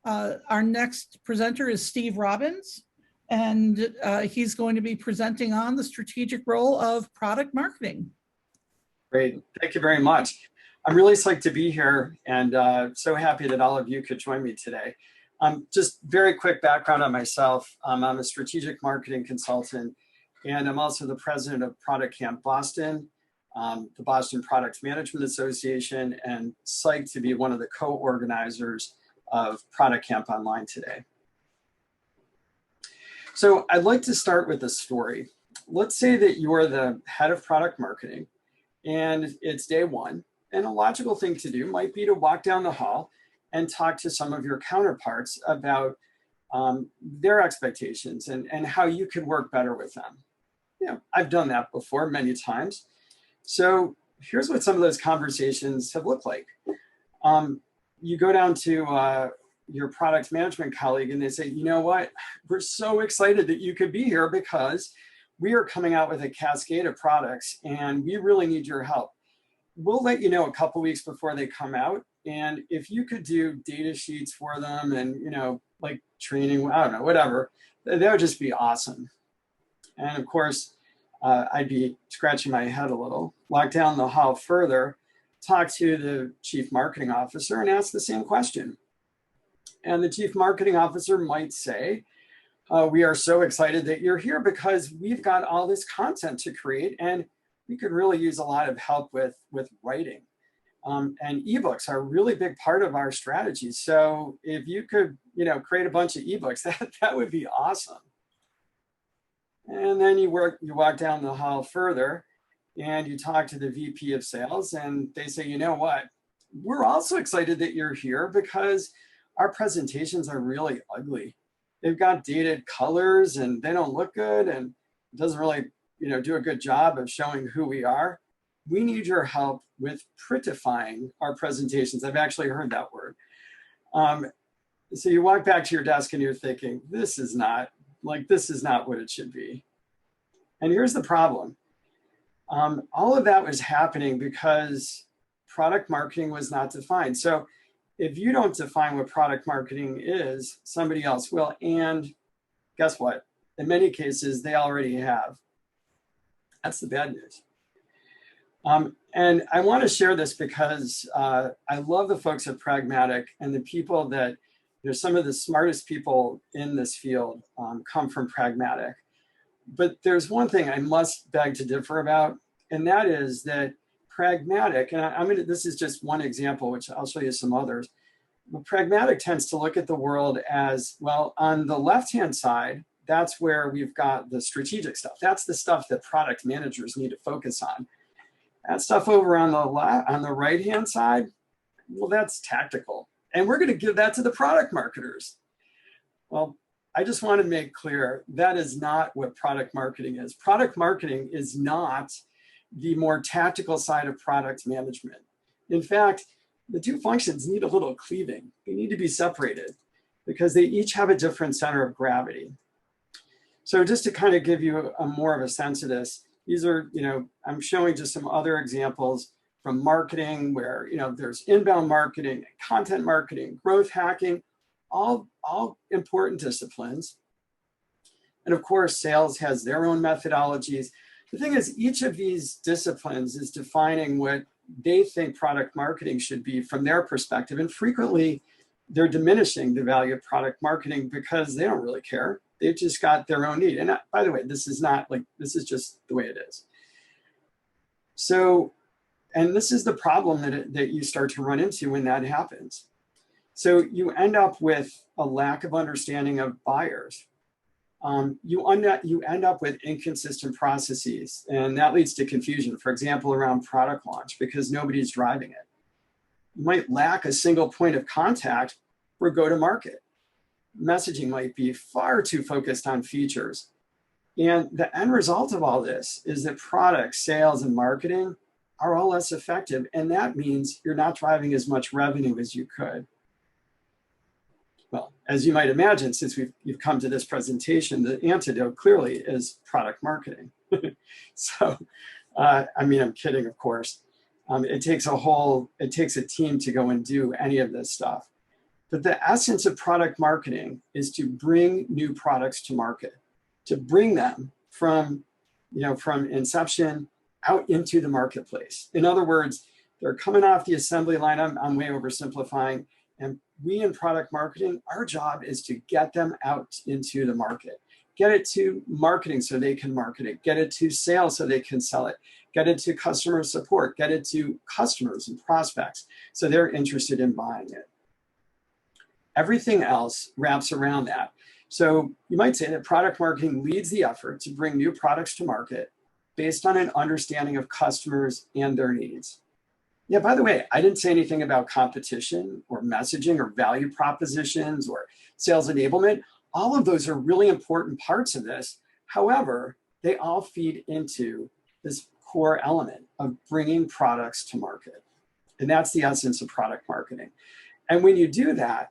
Our next presenter is Steve Robbins, and he's going to be presenting on the strategic role of product marketing. Great, thank you very much. I'm really psyched to be here and so happy that all of you could join me today. Just very quick background on myself. I'm a strategic marketing consultant, and I'm also the president of Product Camp Boston, the Boston Product Management Association, and psyched to be one of the co-organizers of Product Camp Online today. So I'd like to start with a story. Let's say that you're the head of product marketing and it's day one, and a logical thing to do might be to walk down the hall and talk to some of your counterparts about their expectations and how you could work better with them. You know, I've done that before many times. So here's what some of those conversations have looked like. You go down to your product management colleague and they say, you know what, we're so excited that you could be here because we are coming out with a cascade of products and we really need your help. We'll let you know a couple weeks before they come out. And if you could do data sheets for them and, you know, like training, I don't know, whatever, that would just be awesome. And of course, I'd be scratching my head a little, walk down the hall further, talk to the chief marketing officer and ask the same question. And the chief marketing officer might say, we are so excited that you're here because we've got all this content to create and we could really use a lot of help with writing. And ebooks are a really big part of our strategy. So if you could, you know, create a bunch of ebooks, that would be awesome. And then you walk down the hall further and you talk to the VP of sales and they say, you know what, we're also excited that you're here because our presentations are really ugly. They've got dated colors and they don't look good and it doesn't really, you know, do a good job of showing who we are. We need your help with prettifying our presentations. I've actually heard that word. So you walk back to your desk and you're thinking, this is not what it should be. And here's the problem. All of that was happening because product marketing was not defined. So if you don't define what product marketing is, somebody else will. And guess what? In many cases, they already have. That's the bad news. And I want to share this because I love the folks at Pragmatic and the people that, you know, some of the smartest people in this field come from Pragmatic. But there's one thing I must beg to differ about, and that is that Pragmatic, and this is just one example, which I'll show you some others, but Pragmatic tends to look at the world as, well, on the left-hand side, that's where we've got the strategic stuff. That's the stuff that product managers need to focus on. That stuff over on the right-hand side, well, that's tactical. And we're going to give that to the product marketers. Well, I just want to make clear that is not what product marketing is. Product marketing is not the more tactical side of product management. In fact, the two functions need a little cleaving. They need to be separated because they each have a different center of gravity. So just to kind of give you more of a sense of this, these are, you know, I'm showing just some other examples from marketing where, you know, there's inbound marketing, content marketing, growth hacking, all important disciplines. And of course, sales has their own methodologies. The thing is, each of these disciplines is defining what they think product marketing should be from their perspective. And frequently, they're diminishing the value of product marketing because they don't really care. They've just got their own need. And by the way, this is just the way it is. So, and this is the problem that you start to run into when that happens. So you end up with a lack of understanding of buyers. You end up with inconsistent processes, and that leads to confusion, for example, around product launch, because nobody's driving it. You might lack a single point of contact for go-to-market. Messaging might be far too focused on features. And the end result of all this is that product, sales, and marketing are all less effective, and that means you're not driving as much revenue as you could. Well, as you might imagine, since you've come to this presentation, the antidote clearly is product marketing. So, I mean, I'm kidding, of course. It takes a team to go and do any of this stuff. But the essence of product marketing is to bring new products to market, to bring them from inception out into the marketplace. In other words, they're coming off the assembly line. I'm way oversimplifying. And we in product marketing, our job is to get them out into the market. Get it to marketing so they can market it. Get it to sales so they can sell it. Get it to customer support. Get it to customers and prospects so they're interested in buying it. Everything else wraps around that. So you might say that product marketing leads the effort to bring new products to market based on an understanding of customers and their needs. Yeah, by the way, I didn't say anything about competition or messaging or value propositions or sales enablement. All of those are really important parts of this. However, they all feed into this core element of bringing products to market. And that's the essence of product marketing. And when you do that,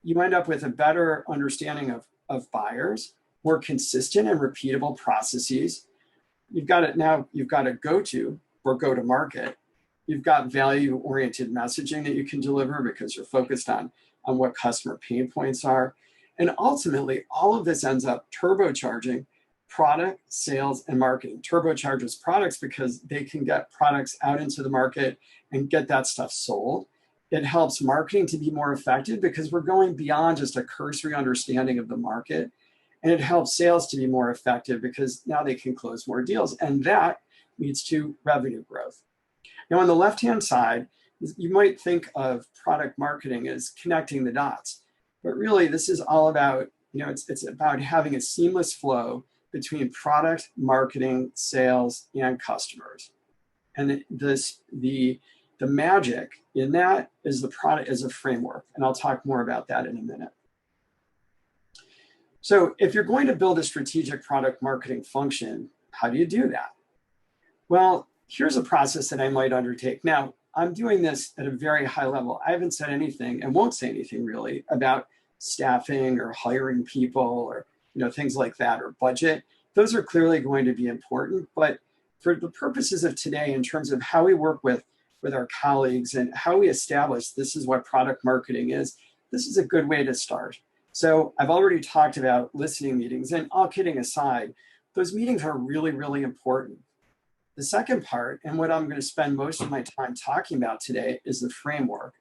you end up with a better understanding of buyers, more consistent and repeatable processes. You've got a go-to or go-to-market. You've got value-oriented messaging that you can deliver because you're focused on what customer pain points are. And ultimately, all of this ends up turbocharging product, sales, and marketing. Turbocharges products because they can get products out into the market and get that stuff sold. It helps marketing to be more effective because we're going beyond just a cursory understanding of the market. And it helps sales to be more effective because now they can close more deals. And that leads to revenue growth. Now, on the left-hand side, you might think of product marketing as connecting the dots. But really, this is all about, it's about having a seamless flow between product, marketing, sales, and customers. And the magic in that is the product as a framework. And I'll talk more about that in a minute. So if you're going to build a strategic product marketing function, how do you do that? Well, here's a process that I might undertake. Now, I'm doing this at a very high level. I haven't said anything and won't say anything really about staffing or hiring people or things like that or budget. Those are clearly going to be important. But for the purposes of today, in terms of how we work with our colleagues and how we establish this is what product marketing is, this is a good way to start. So I've already talked about listening meetings, and all kidding aside, those meetings are really, really important. The second part, and what I'm going to spend most of my time talking about today, is the framework.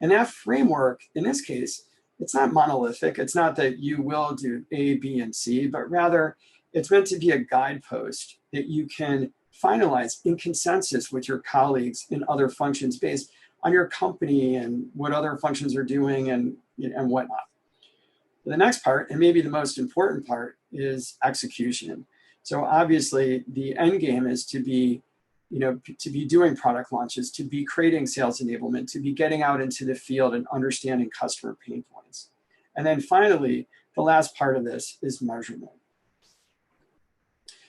And that framework, in this case, it's not monolithic. It's not that you will do A, B, and C, but rather it's meant to be a guidepost that you can finalize in consensus with your colleagues in other functions based on your company and what other functions are doing and whatnot. The next part, and maybe the most important part, is execution. So obviously the end game is to be doing product launches, to be creating sales enablement, to be getting out into the field and understanding customer pain points. And then finally, the last part of this is measurement.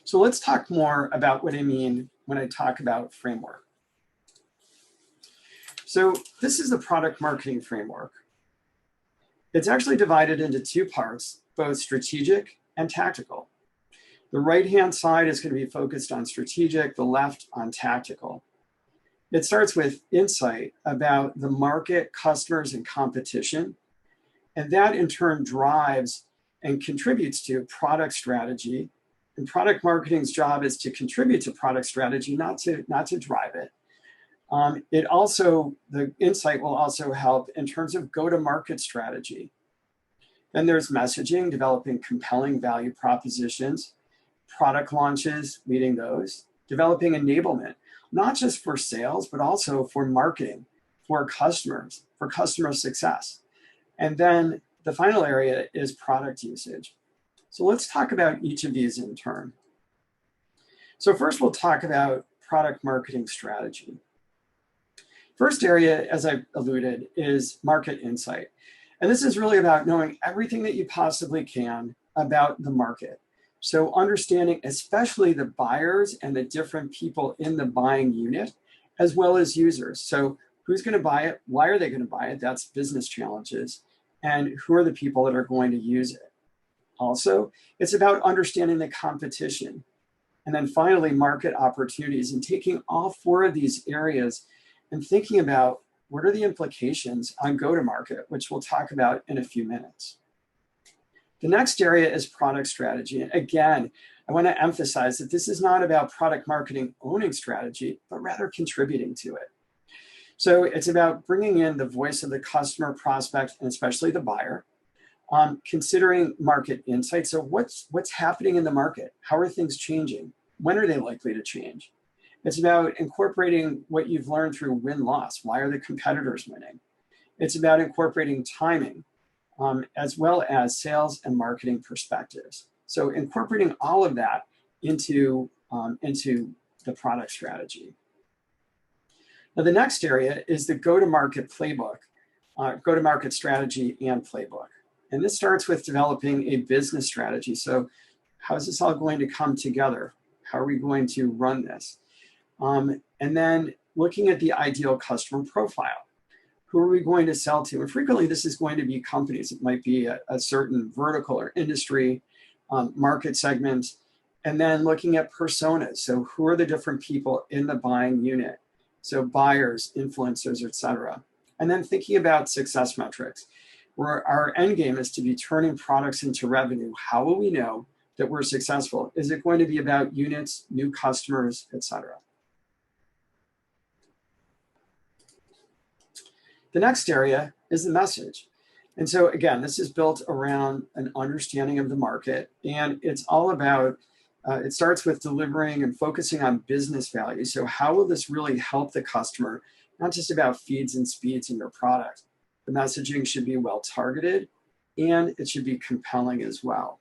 So let's talk more about what I mean when I talk about framework. So this is the product marketing framework. It's actually divided into two parts, both strategic and tactical. The right-hand side is going to be focused on strategic, the left on tactical. It starts with insight about the market, customers, and competition. And that in turn drives and contributes to product strategy. And product marketing's job is to contribute to product strategy, not to drive it. The insight will also help in terms of go-to-market strategy. Then there's messaging, developing compelling value propositions, product launches, leading those, developing enablement, not just for sales, but also for marketing, for customers, for customer success. And then the final area is product usage. So let's talk about each of these in turn. So first we'll talk about product marketing strategy. First area, as I alluded, is market insight. And this is really about knowing everything that you possibly can about the market. So understanding especially the buyers and the different people in the buying unit, as well as users. So who's going to buy it? Why are they going to buy it? That's business challenges. And who are the people that are going to use it? Also, it's about understanding the competition. And then finally, market opportunities, and taking all four of these areas and thinking about what are the implications on go-to-market, which we'll talk about in a few minutes. The next area is product strategy. And again, I want to emphasize that this is not about product marketing owning strategy, but rather contributing to it. So it's about bringing in the voice of the customer, prospect, and especially the buyer, considering market insights. So what's happening in the market? How are things changing? When are they likely to change? It's about incorporating what you've learned through win-loss. Why are the competitors winning? It's about incorporating timing, as well as sales and marketing perspectives. So incorporating all of that into the product strategy. Now, the next area is the go-to-market playbook, go-to-market strategy and playbook. And this starts with developing a business strategy. So how is this all going to come together? How are we going to run this? And then looking at the ideal customer profile. Who are we going to sell to? And frequently this is going to be companies. It might be a certain vertical or industry, market segments, and then looking at personas. So who are the different people in the buying unit? So buyers, influencers, et cetera. And then thinking about success metrics, where our end game is to be turning products into revenue. How will we know that we're successful? Is it going to be about units, new customers, et cetera? The next area is the message. And so again, this is built around an understanding of the market, and it's all about, it starts with delivering and focusing on business value. So how will this really help the customer? Not just about feeds and speeds in your product. The messaging should be well targeted, and it should be compelling as well.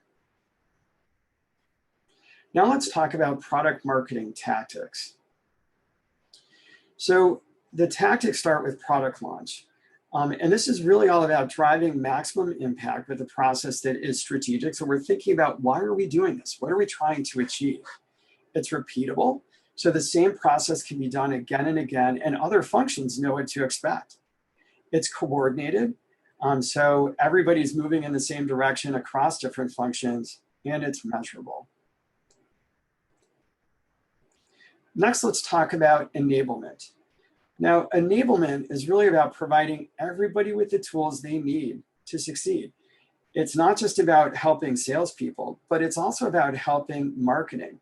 Now let's talk about product marketing tactics. So the tactics start with product launch. And this is really all about driving maximum impact with a process that is strategic. So we're thinking about, why are we doing this? What are we trying to achieve? It's repeatable. So the same process can be done again and again, and other functions know what to expect. It's coordinated. So everybody's moving in the same direction across different functions, and it's measurable. Next, let's talk about enablement. Now, enablement is really about providing everybody with the tools they need to succeed. It's not just about helping salespeople, but it's also about helping marketing.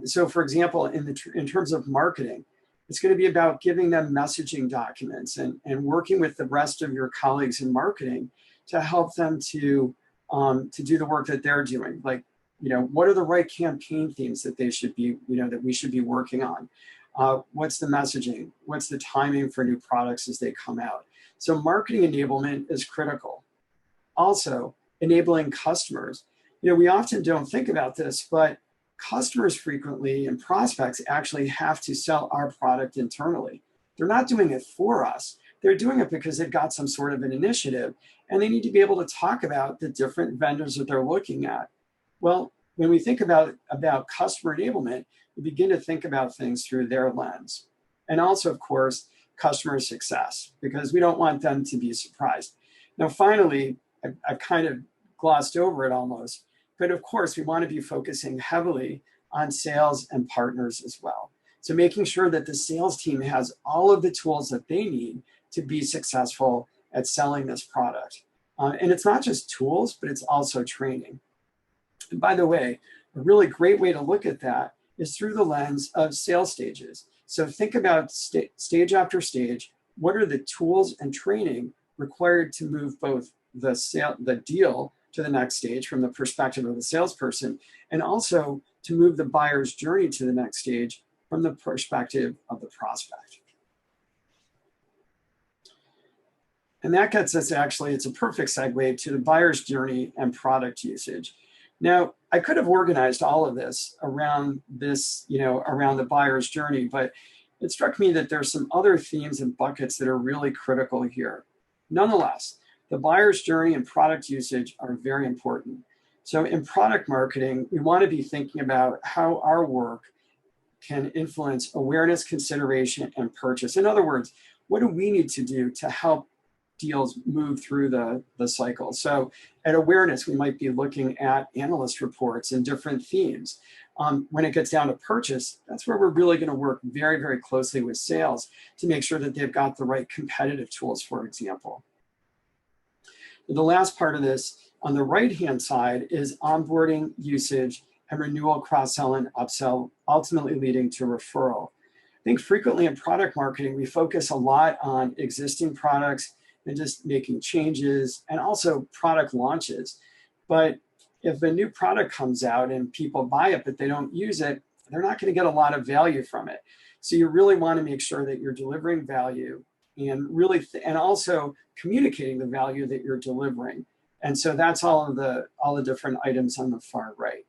So for example, in terms of marketing, it's going to be about giving them messaging documents and working with the rest of your colleagues in marketing to help them to do the work that they're doing. Like, what are the right campaign themes that they should be, that we should be working on? What's the messaging? What's the timing for new products as they come out? So marketing enablement is critical. Also, enabling customers. We often don't think about this, but customers frequently and prospects actually have to sell our product internally. They're not doing it for us. They're doing it because they've got some sort of an initiative, and they need to be able to talk about the different vendors that they're looking at. Well, when we think about customer enablement, we begin to think about things through their lens. And also, of course, customer success, because we don't want them to be surprised. Now, finally, I've kind of glossed over it almost, but of course, we want to be focusing heavily on sales and partners as well. So making sure that the sales team has all of the tools that they need to be successful at selling this product. And it's not just tools, but it's also training. And by the way, a really great way to look at that is through the lens of sales stages. So think about stage after stage. What are the tools and training required to move both the deal to the next stage from the perspective of the salesperson, and also to move the buyer's journey to the next stage from the perspective of the prospect. And that gets us, actually, it's a perfect segue to the buyer's journey and product usage. Now, I could have organized all of this around this, around the buyer's journey, but it struck me that there's some other themes and buckets that are really critical here. Nonetheless, the buyer's journey and product usage are very important. So in product marketing, we want to be thinking about how our work can influence awareness, consideration, and purchase. In other words, what do we need to do to help deals move through the cycle? So at awareness, we might be looking at analyst reports and different themes. when it gets down to purchase, that's where we're really going to work very, very closely with sales to make sure that they've got the right competitive tools, for example. And the last part of this on the right-hand side is onboarding, usage, and renewal, cross-sell, and upsell, ultimately leading to referral. I think frequently in product marketing, we focus a lot on existing products and just making changes and also product launches. But if a new product comes out and people buy it, but they don't use it, they're not going to get a lot of value from it. So you really want to make sure that you're delivering value and really, and also communicating the value that you're delivering. And so that's all the different items on the far right.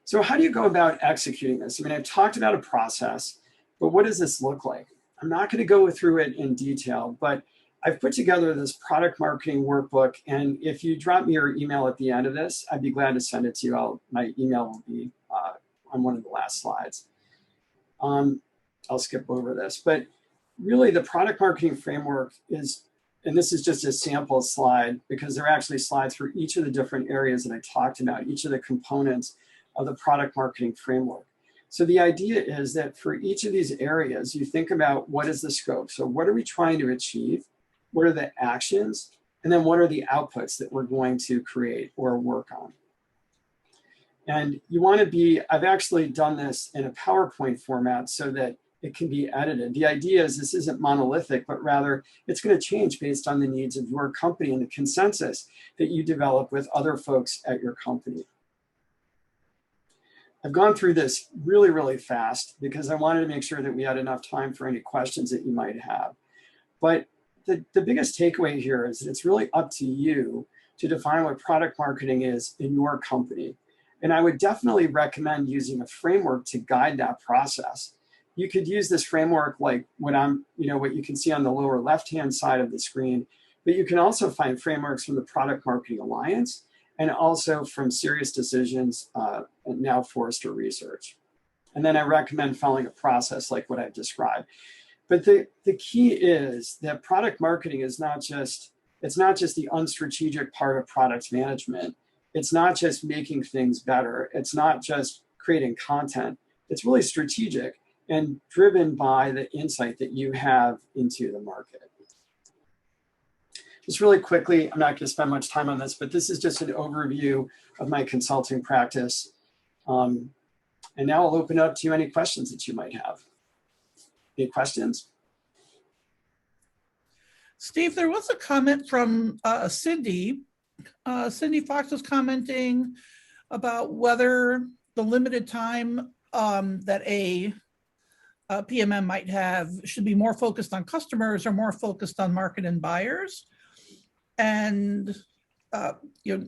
So how do you go about executing this? I mean, I've talked about a process, but what does this look like? I'm not going to go through it in detail, but I've put together this product marketing workbook. And if you drop me your email at the end of this, I'd be glad to send it to you. My email will be on one of the last slides. I'll skip over this, but really the product marketing framework is, and this is just a sample slide because there are actually slides for each of the different areas that I talked about, each of the components of the product marketing framework. So the idea is that for each of these areas, you think about what is the scope. So what are we trying to achieve? What are the actions? And then what are the outputs that we're going to create or work on? And you want to be, I've actually done this in a PowerPoint format so that it can be edited. The idea is this isn't monolithic, but rather it's going to change based on the needs of your company and the consensus that you develop with other folks at your company. I've gone through this really, really fast because I wanted to make sure that we had enough time for any questions that you might have. But the biggest takeaway here is that it's really up to you to define what product marketing is in your company. And I would definitely recommend using a framework to guide that process. You could use this framework like what you can see on the lower left-hand side of the screen, but you can also find frameworks from the Product Marketing Alliance and also from Serious Decisions, and now Forrester Research. And then I recommend following a process like what I've described. But the key is that product marketing is it's not just the unstrategic part of product management. It's not just making things better. It's not just creating content. It's really strategic and driven by the insight that you have into the market. Just really quickly, I'm not going to spend much time on this, but this is just an overview of my consulting practice. And now I'll open up to any questions that you might have. Any questions? Steve, there was a comment from Cindy. Cindy Fox was commenting about whether the limited time that a PMM might have should be more focused on customers or more focused on market and buyers. And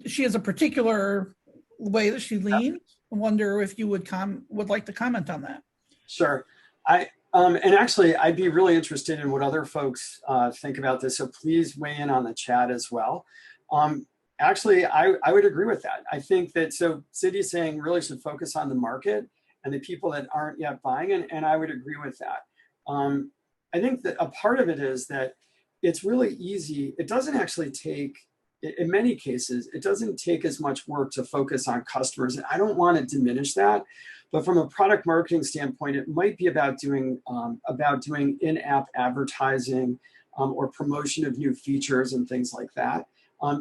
she has a particular way that she leans. I wonder if you would like to comment on that. Sure. And actually, I'd be really interested in what other folks think about this. So please weigh in on the chat as well. Actually, I would agree with that. I think that, so Cindy's saying really should focus on the market and the people that aren't yet buying, and I would agree with that. I think that a part of it is that it's really easy. It doesn't actually take, in many cases, it doesn't take as much work to focus on customers. And I don't want to diminish that, but from a product marketing standpoint, it might be about doing in-app advertising or promotion of new features and things like that.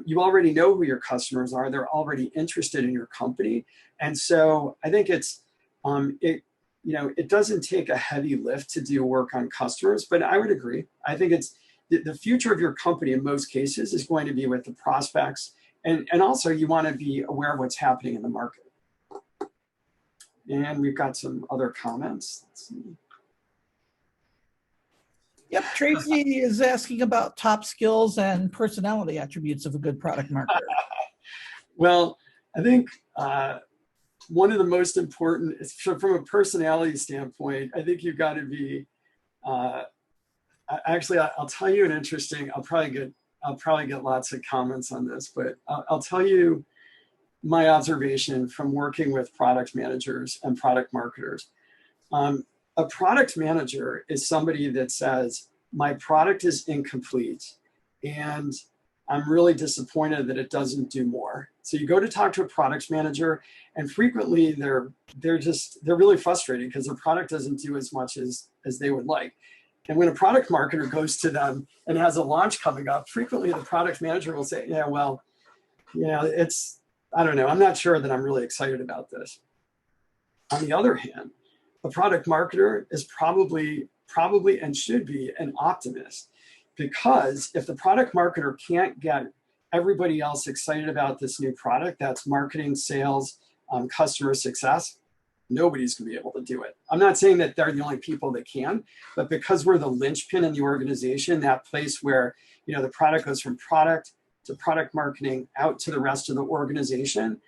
You already know who your customers are. They're already interested in your company. And so I think it doesn't take a heavy lift to do work on customers, but I would agree. I think it's the future of your company in most cases is going to be with the prospects. And also you want to be aware of what's happening in the market. And we've got some other comments. Let's see. Yep, Tracy is asking about top skills and personality attributes of a good product marketer. Well, I think one of the most important, from a personality standpoint, I think you've got to be, actually, I'll tell you an interesting, I'll probably get lots of comments on this, but I'll tell you my observation from working with product managers and product marketers. A product manager is somebody that says, my product is incomplete and I'm really disappointed that it doesn't do more. So you go to talk to a products manager, and frequently they're really frustrated because their product doesn't do as much as they would like. And when a product marketer goes to them and has a launch coming up, frequently the product manager will say, yeah, well, I don't know, I'm not sure that I'm really excited about this. On the other hand, a product marketer is probably and should be an optimist, because if the product marketer can't get everybody else excited about this new product, that's marketing, sales, customer success, nobody's going to be able to do it. I'm not saying that they're the only people that can, but because we're the linchpin in the organization, that place where the product goes from product to product marketing out to the rest of the organization,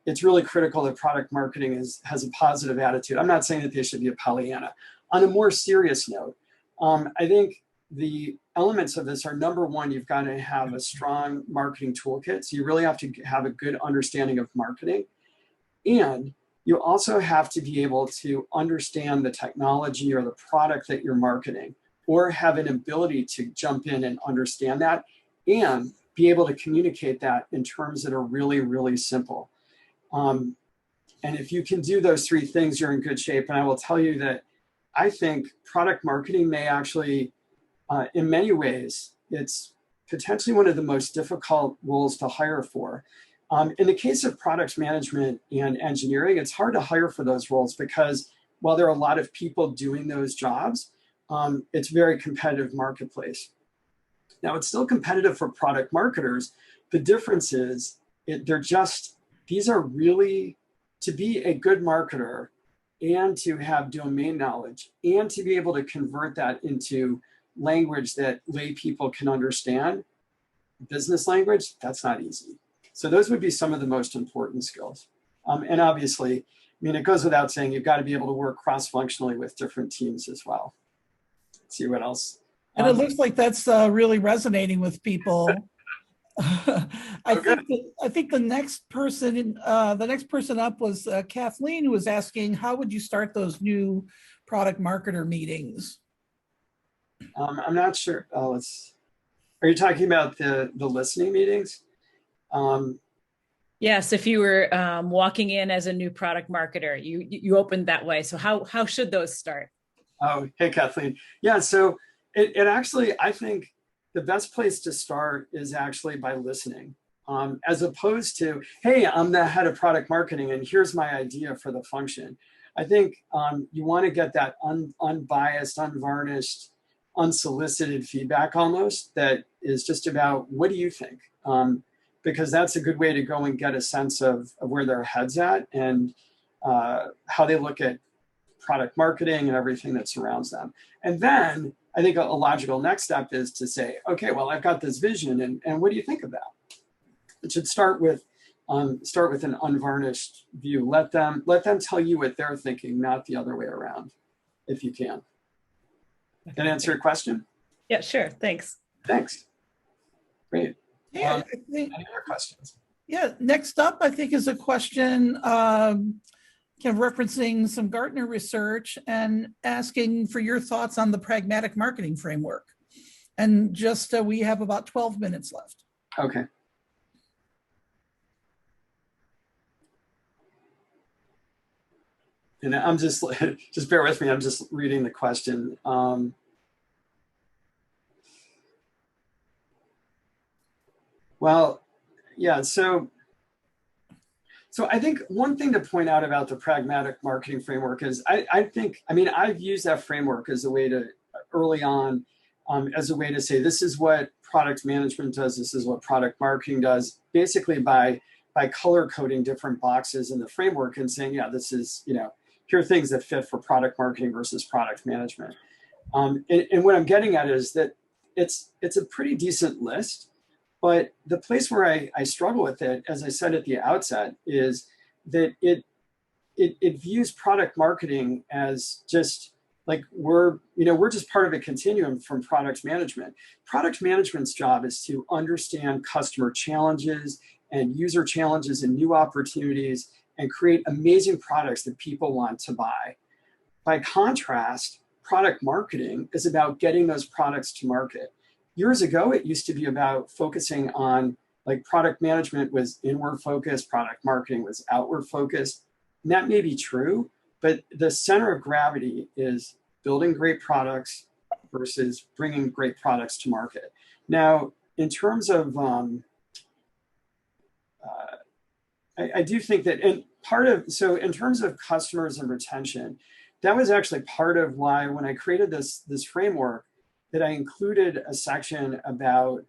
it's really critical that product marketing has a positive attitude. I'm not saying that they should be a Pollyanna. On a more serious note, I think the elements of this are, number one, you've got to have a strong marketing toolkit. So you really have to have a good understanding of marketing. And you also have to be able to understand the technology or the product that you're marketing, or have an ability to jump in and understand that and be able to communicate that in terms that are really, really simple. And if you can do those three things, you're in good shape. And I will tell you that I think product marketing may actually, in many ways, it's potentially one of the most difficult roles to hire for. In the case of products management and engineering, it's hard to hire for those roles because while there are a lot of people doing those jobs, it's a very competitive marketplace. Now, it's still competitive for product marketers. The difference is these are really, to be a good marketer and to have domain knowledge and to be able to convert that into language that lay people can understand, business language, that's not easy. So those would be some of the most important skills. And obviously, it goes without saying, you've got to be able to work cross-functionally with different teams as well. Let's see what else. And it looks like that's really resonating with people. I think the next person up was Kathleen, who was asking, how would you start those new product marketer meetings? I'm not sure. Are you talking about the listening meetings? Yes, if you were walking in as a new product marketer, you opened that way. So how should those start? Oh, hey, Kathleen. Yeah, so it actually, I think the best place to start is actually by listening, as opposed to, hey, I'm the head of product marketing and here's my idea for the function. I think you want to get that unbiased, unvarnished, unsolicited feedback almost that is just about, what do you think? Because that's a good way to go and get a sense of where their head's at and how they look at product marketing and everything that surrounds them. And then I think a logical next step is to say, okay, well, I've got this vision, and what do you think of that? It should start with an unvarnished view. Let them tell you what they're thinking, not the other way around, if you can. Can I answer your question? Yeah, sure. Thanks. Thanks. Great. Yeah, any other questions? Yeah, next up, I think, is a question kind of referencing some Gartner research and asking for your thoughts on the pragmatic marketing framework. And just we have about 12 minutes left. Okay. And I'm just bear with me. I'm just reading the question. Well, yeah, so I think one thing to point out about the pragmatic marketing framework is I've used that framework as a way to, early on, as a way to say, this is what product management does, this is what product marketing does, basically by color coding different boxes in the framework and saying, yeah, this is, here are things that fit for product marketing versus product management. And what I'm getting at is that it's a pretty decent list. But the place where I struggle with it, as I said at the outset, is that it views product marketing as just like we're just part of a continuum from product management. Product management's job is to understand customer challenges and user challenges and new opportunities and create amazing products that people want to buy. By contrast, product marketing is about getting those products to market. Years ago, it used to be about focusing on like product management was inward focused, product marketing was outward focused. And that may be true, but the center of gravity is building great products versus bringing great products to market. Now, in terms of, I do think that, and so in terms of customers and retention, that was actually part of why when I created this framework, that I included a section about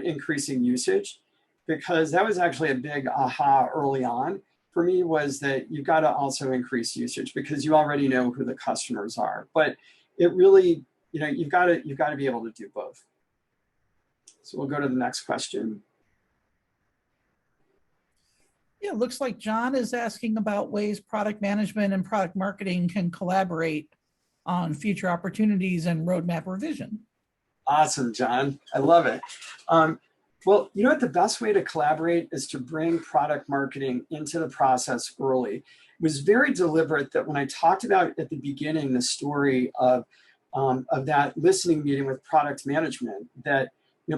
increasing usage, because that was actually a big aha early on for me, was that you've got to also increase usage because you already know who the customers are. But it really, you've got to be able to do both. So we'll go to the next question. Yeah, it looks like John is asking about ways product management and product marketing can collaborate on future opportunities and roadmap revision. Awesome, John. I love it. Well, you know what? The best way to collaborate is to bring product marketing into the process early. It was very deliberate that when I talked about at the beginning the story of that listening meeting with product management, that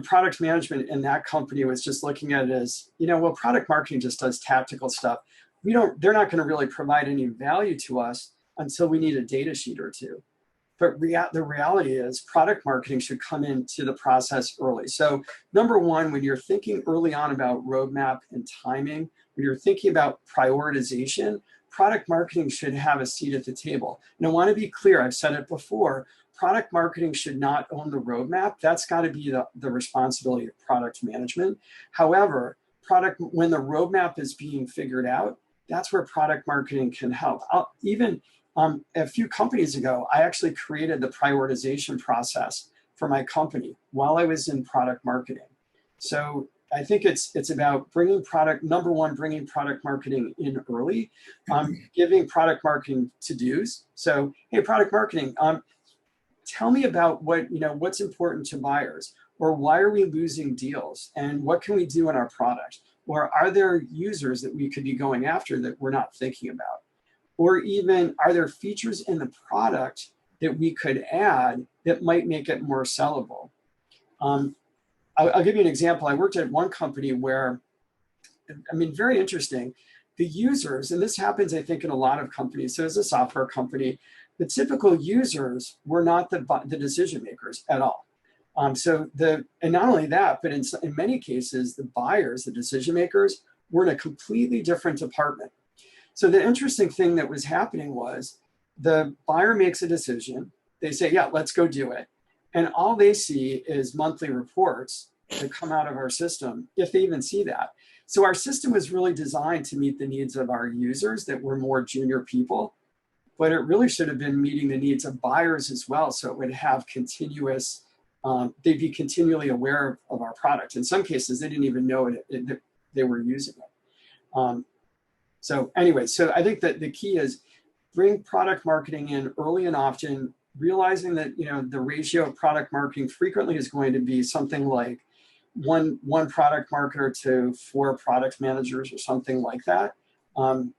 product management in that company was just looking at it as, well, product marketing just does tactical stuff. They're not going to really provide any value to us until we need a data sheet or two. But the reality is product marketing should come into the process early. So number one, when you're thinking early on about roadmap and timing, when you're thinking about prioritization, product marketing should have a seat at the table. And I want to be clear, I've said it before, product marketing should not own the roadmap. That's got to be the responsibility of product management. However, when the roadmap is being figured out, that's where product marketing can help. A few companies ago, I actually created the prioritization process for my company while I was in product marketing. So I think it's about bringing product marketing in early, giving product marketing to-dos. So, hey, product marketing, tell me about what's important to buyers, or why are we losing deals, and what can we do in our product? Or are there users that we could be going after that we're not thinking about? Or even, are there features in the product that we could add that might make it more sellable? I'll give you an example. I worked at one company where, very interesting, the users, and this happens, I think, in a lot of companies. So as a software company, the typical users were not the decision makers at all. And not only that, but in many cases, the buyers, the decision makers, were in a completely different department. So the interesting thing that was happening was the buyer makes a decision. They say, yeah, let's go do it. And all they see is monthly reports that come out of our system, if they even see that. So our system was really designed to meet the needs of our users that were more junior people, but it really should have been meeting the needs of buyers as well. So it would have they'd be continually aware of our product. In some cases, they didn't even know they were using it. So I think that the key is bring product marketing in early and often, realizing that the ratio of product marketing frequently is going to be something like one product marketer to 4 product managers or something like that. And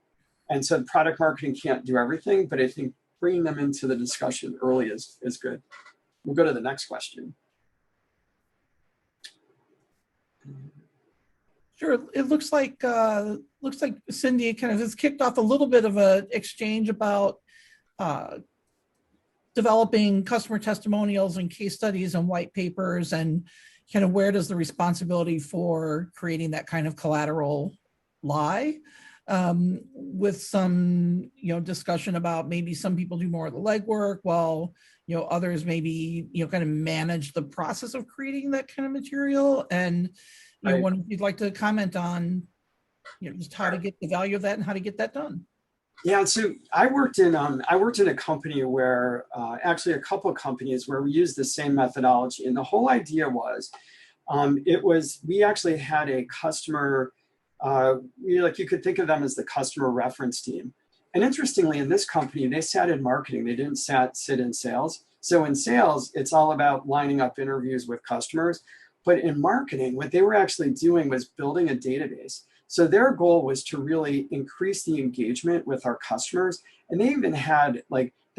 so product marketing can't do everything, but I think bringing them into the discussion early is good. We'll go to the next question. Sure. It looks like Cindy kind of has kicked off a little bit of an exchange about developing customer testimonials and case studies and white papers, and kind of where does the responsibility for creating that kind of collateral lie, with some discussion about maybe some people do more of the legwork while others maybe kind of manage the process of creating that kind of material. And when you'd like to comment on just how to get the value of that and how to get that done. Yeah, so I worked in a company where actually a couple of companies where we used the same methodology, and the whole idea was we actually had a customer, you could think of them as the customer reference team. And interestingly, in this company, they sat in marketing. They didn't sit in sales. So in sales, it's all about lining up interviews with customers. But in marketing, what they were actually doing was building a database. So their goal was to really increase the engagement with our customers. And they even had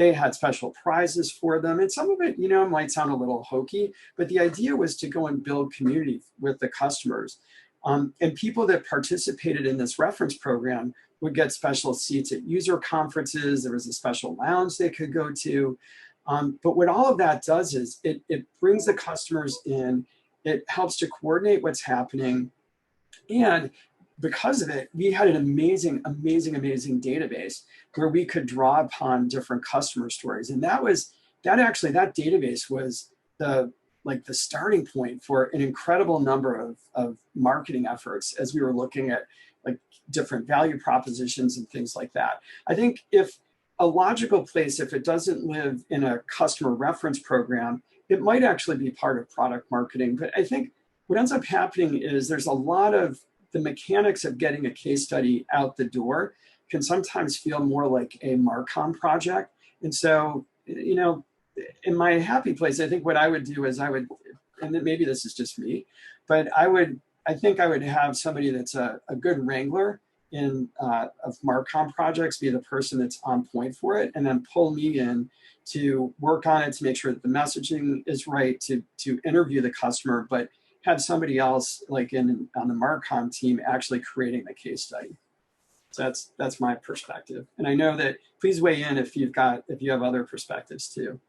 They had special prizes for them. And some of it, might sound a little hokey, but the idea was to go and build community with the customers. And people that participated in this reference program would get special seats at user conferences. There was a special lounge they could go to. But what all of that does is it brings the customers in, it helps to coordinate what's happening. And because of it, we had an amazing database where we could draw upon different customer stories. And that database was the starting point for an incredible number of marketing efforts as we were looking at like different value propositions and things like that. I think if a logical place, if it doesn't live in a customer reference program, it might actually be part of product marketing. But I think what ends up happening is there's a lot of the mechanics of getting a case study out the door can sometimes feel more like a Marcom project. And so, in my happy place, I think what I would do is and then maybe this is just me, but I think I would have somebody that's a good wrangler of Marcom projects be the person that's on point for it, and then pull me in to work on it, to make sure that the messaging is right, to interview the customer, but have somebody else like on the Marcom team actually creating the case study. So that's my perspective. And I know that, please weigh in if you have other perspectives too.